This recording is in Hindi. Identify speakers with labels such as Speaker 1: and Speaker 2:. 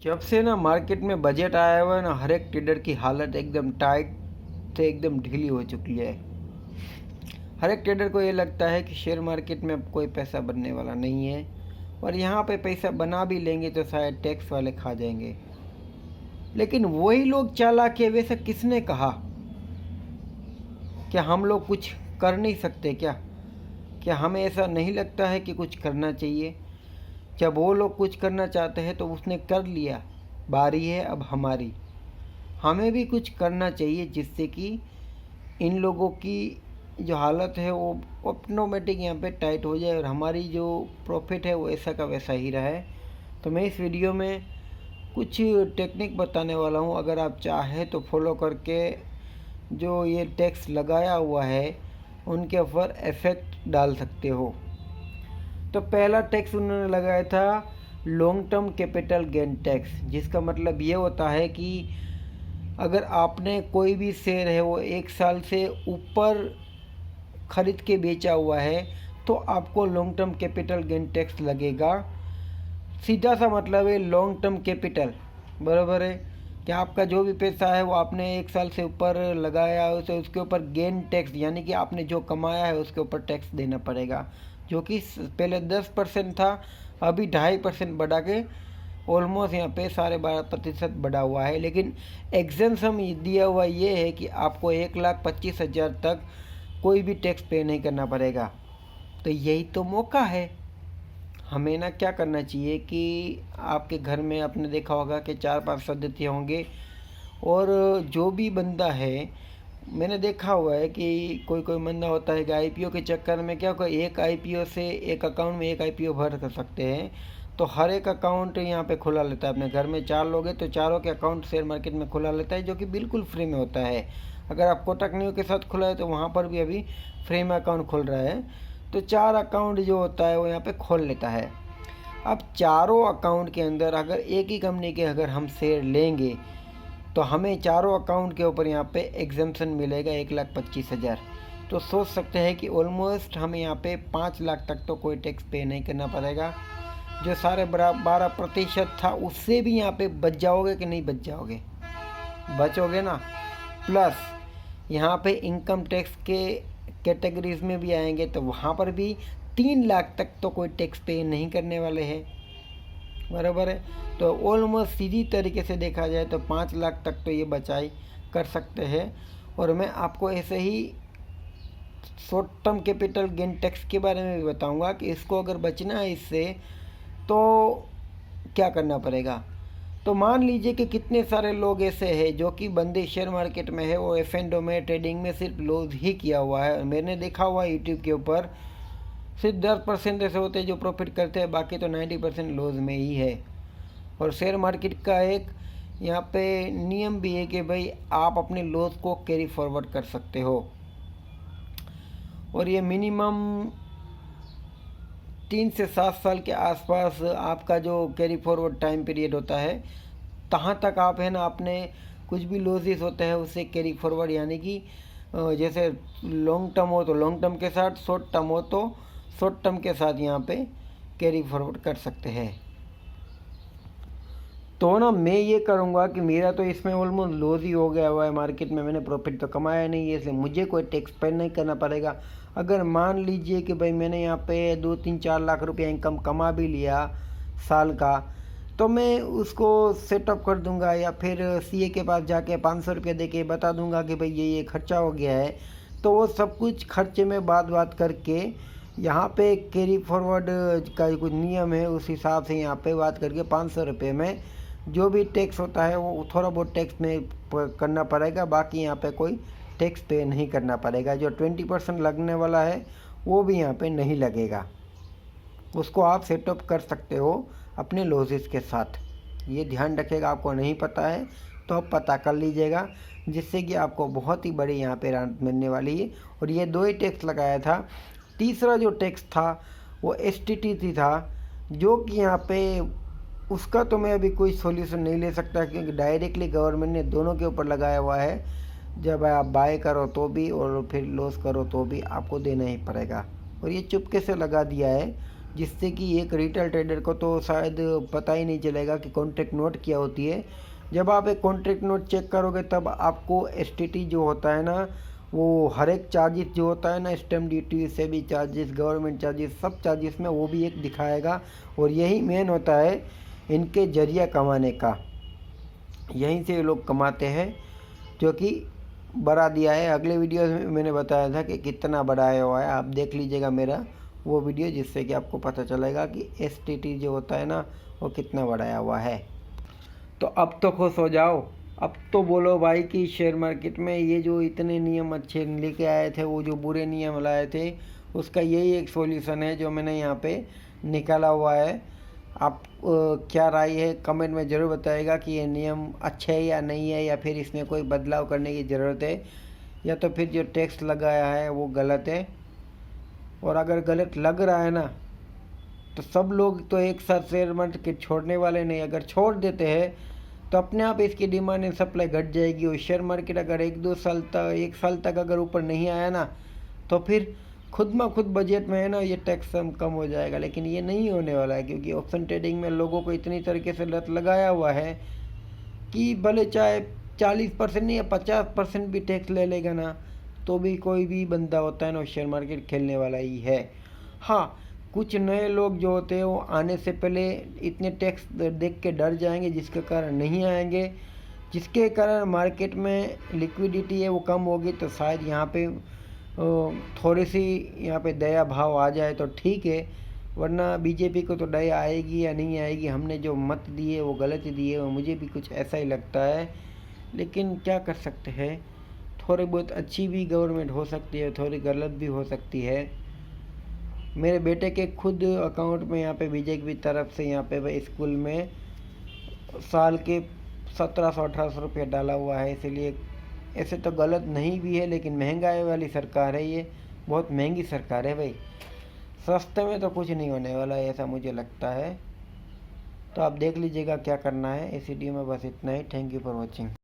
Speaker 1: जब से ना मार्केट में बजट आया हुआ है ना, हर एक ट्रेडर की हालत एकदम टाइट से एकदम ढीली हो चुकी है। हर एक ट्रेडर को ये लगता है कि शेयर मार्केट में अब कोई पैसा बनने वाला नहीं है, और यहाँ पे पैसा बना भी लेंगे तो शायद टैक्स वाले खा जाएंगे। लेकिन वही लोग चालाक है, वैसे किसने कहा? क्या हम लोग कुछ कर नहीं सकते क्या हमें ऐसा नहीं लगता है कि कुछ करना चाहिए? जब वो लोग कुछ करना चाहते हैं तो उसने कर लिया, बारी है अब हमारी। हमें भी कुछ करना चाहिए जिससे कि इन लोगों की जो हालत है वो ऑटोमेटिक यहाँ पे टाइट हो जाए और हमारी जो प्रॉफिट है वो ऐसा का वैसा ही रहे। तो मैं इस वीडियो में कुछ टेक्निक बताने वाला हूँ, अगर आप चाहें तो फॉलो करके जो ये टैक्स लगाया हुआ है उनके ऊपर इफ़ेक्ट डाल सकते हो। तो पहला टैक्स उन्होंने लगाया था long term capital gain tax, जिसका मतलब ये होता है कि अगर आपने कोई भी शेयर है वो 1 साल से ऊपर ख़रीद के बेचा हुआ है तो आपको long term capital gain tax लगेगा। सीधा सा मतलब है लॉन्ग टर्म कैपिटल, बराबर है कि आपका जो भी पैसा है वो आपने 1 साल से ऊपर लगाया उसे उसके ऊपर गेन टैक्स यानी कि आपने जो कमाया है उसके ऊपर टैक्स देना पड़ेगा, जो कि पहले 10% था, अभी 2.5% बढ़ा के ऑलमोस्ट यहाँ पे 12.5% बढ़ा हुआ है। लेकिन एग्जेम्पशन दिया हुआ ये है कि आपको 1,25,000 तक कोई भी टैक्स पे नहीं करना पड़ेगा। तो यही तो मौका है। हमें ना क्या करना चाहिए कि आपके घर में आपने देखा होगा कि 4-5 सदस्य होंगे, और जो भी बंदा है, मैंने देखा हुआ है कि कोई कोई बंदा होता है कि आईपीओ के चक्कर में क्या कोई एक आईपीओ से एक अकाउंट में एक आईपीओ भर कर सकते हैं, तो हर एक अकाउंट यहाँ पे खुला लेता है। अपने घर में 4 लोग हैं तो चारों के अकाउंट शेयर मार्केट में खुला लेता है, जो कि बिल्कुल फ्री में होता है। अगर आप कोटक न्यू के साथ खुला है तो वहाँ पर भी अभी फ्री में अकाउंट खुल रहा है। तो 4 अकाउंट जो होता है वो यहाँ पे खोल लेता है। अब चारों अकाउंट के अंदर अगर एक ही कंपनी के अगर हम शेयर लेंगे तो हमें चारों अकाउंट के ऊपर यहाँ पे एग्जम्पशन मिलेगा 1,25,000। तो सोच सकते हैं कि ऑलमोस्ट हमें यहाँ पे 5 लाख तक तो कोई टैक्स पे नहीं करना पड़ेगा। जो 12.5% था उससे भी यहाँ पे बच जाओगे कि नहीं बच जाओगे? बचोगे ना। प्लस यहाँ पे इनकम टैक्स के कैटेगरीज में भी आएंगे तो वहाँ पर भी 3 लाख तक तो कोई टैक्स पे नहीं करने वाले हैं, बराबर है। तो ऑलमोस्ट सीधी तरीके से देखा जाए तो 5 लाख तक तो ये बचाई कर सकते हैं। और मैं आपको ऐसे ही short term capital gain tax के बारे में भी बताऊंगा कि इसको अगर बचना है इससे तो क्या करना पड़ेगा। तो मान लीजिए कि कितने सारे लोग ऐसे हैं जो कि बंदे शेयर मार्केट में है, वो एफ&ओ में ट्रेडिंग में सिर्फ लॉस ही किया हुआ है। मैंने देखा हुआ है यूट्यूब के ऊपर सिर्फ 10% ऐसे होते हैं जो प्रॉफिट करते हैं, बाकी तो 90% लॉस में ही है। और शेयर मार्केट का एक यहाँ पे नियम भी है कि भाई आप अपने लॉस को कैरी फॉरवर्ड कर सकते हो, और ये मिनिमम 3 से 7 साल के आसपास आपका जो कैरी फॉरवर्ड टाइम पीरियड होता है, तहाँ तक आप है ना अपने कुछ भी लॉसेस होते हैं उससे कैरी फॉरवर्ड यानी कि जैसे लॉन्ग टर्म हो तो लॉन्ग टर्म के साथ, शॉर्ट टर्म हो तो शॉर्ट टर्म के साथ यहाँ पे कैरी फॉरवर्ड कर सकते हैं। तो ना मैं ये करूँगा कि मेरा तो इसमें ऑलमोस्ट लॉस ही हो गया हुआ है मार्केट में, मैंने प्रॉफिट तो कमाया नहीं है, इसलिए मुझे कोई टैक्स पे नहीं करना पड़ेगा। अगर मान लीजिए कि भाई मैंने यहाँ पे 2-3-4 लाख रुपया इनकम कमा भी लिया साल का, तो मैं उसको सेटअप कर दूंगा या फिर सीए के पास जाके 500 रुपये दे के बता दूंगा कि भाई ये खर्चा हो गया है। तो वो सब कुछ खर्चे में बात करके यहाँ पे कैरी फॉरवर्ड का कुछ नियम है, उस हिसाब से यहाँ पे बात करके 500 रुपये में जो भी टैक्स होता है वो थोड़ा बहुत टैक्स में करना पड़ेगा, बाकी यहाँ पे कोई टैक्स पे नहीं करना पड़ेगा। जो 20% लगने वाला है वो भी यहाँ पे नहीं लगेगा, उसको आप सेटअप कर सकते हो अपने लॉसेस के साथ। ये ध्यान रखिएगा, आपको नहीं पता है तो आप पता कर लीजिएगा, जिससे कि आपको बहुत ही बड़ी यहाँ पे राहत मिलने वाली है। और ये 2 ही टैक्स लगाया था, तीसरा जो टैक्स था वो एसटीटी था, जो कि यहाँ पे उसका तो मैं अभी कोई सॉल्यूशन नहीं ले सकता क्योंकि डायरेक्टली गवर्नमेंट ने दोनों के ऊपर लगाया हुआ है। जब आप बाय करो तो भी और फिर लॉस करो तो भी आपको देना ही पड़ेगा, और ये चुपके से लगा दिया है जिससे कि एक रिटेल ट्रेडर को तो शायद पता ही नहीं चलेगा कि कॉन्ट्रैक्ट नोट क्या होती है। जब आप एक कॉन्ट्रैक्ट नोट चेक करोगे तब आपको एसटीटी जो होता है ना, वो हर एक चार्जेस जो होता है ना, stamp duty, SEBI charges, government charges, सब चार्जेस में वो भी एक दिखाएगा। और यही मेन होता है इनके जरिया कमाने का, यहीं से लोग कमाते हैं, जो कि बढ़ा दिया है। अगले वीडियो में मैंने बताया था कि कितना बढ़ाया हुआ है, आप देख लीजिएगा मेरा वो वीडियो, जिससे कि आपको पता चलेगा कि एसटीटी जो होता है ना वो कितना बढ़ाया हुआ है। तो अब तो खुश हो जाओ, अब तो बोलो भाई कि शेयर मार्केट में ये जो इतने नियम अच्छे लेके आए थे, वो जो बुरे नियम लाए थे, उसका यही एक सॉल्यूशन है जो मैंने यहाँ पे निकाला हुआ है। आप क्या राय है कमेंट में ज़रूर बताइएगा कि ये नियम अच्छे है या नहीं है, या फिर इसमें कोई बदलाव करने की ज़रूरत है, या तो फिर जो टैक्स लगाया है वो गलत है। और अगर गलत लग रहा है ना तो सब लोग तो एक साथ शेयर मार्केट छोड़ने वाले नहीं। अगर छोड़ देते हैं तो अपने आप इसकी डिमांड एंड सप्लाई घट जाएगी, और शेयर मार्केट अगर एक साल तक अगर ऊपर नहीं आया ना तो फिर खुद में खुद बजट में है ना ये टैक्स कम हो जाएगा। लेकिन ये नहीं होने वाला है, क्योंकि ऑप्शन ट्रेडिंग में लोगों को इतनी तरीके से लत लगाया हुआ है कि भले चाहे 40% नहीं या 50% भी टैक्स ले लेगा ना, तो भी कोई भी बंदा होता है ना शेयर मार्केट खेलने वाला ही है। हाँ, कुछ नए लोग जो होते हैं वो आने से पहले इतने टैक्स देख के डर जाएंगे, जिसके कारण नहीं आएंगे, जिसके कारण मार्केट में लिक्विडिटी है वो कम होगी। तो शायद यहाँ पे थोड़ी सी यहाँ पे दया भाव आ जाए तो ठीक है, वरना बीजेपी को तो दया आएगी या नहीं आएगी। हमने जो मत दिए वो गलत दिए, और मुझे भी कुछ ऐसा ही लगता है। लेकिन क्या कर सकते हैं, थोड़ी बहुत अच्छी भी गवर्नमेंट हो सकती है, थोड़ी गलत भी हो सकती है। मेरे बेटे के खुद अकाउंट में यहाँ पे बीजेपी की तरफ से यहाँ पे स्कूल में साल के 1700-1800 रुपये डाला हुआ है। इसलिए ऐसे तो गलत नहीं भी है, लेकिन महंगाई वाली सरकार है, ये बहुत महंगी सरकार है भाई। सस्ते में तो कुछ नहीं होने वाला है, ऐसा मुझे लगता है। तो आप देख लीजिएगा क्या करना है। इस वीडियो में बस इतना ही। Thank you for watching.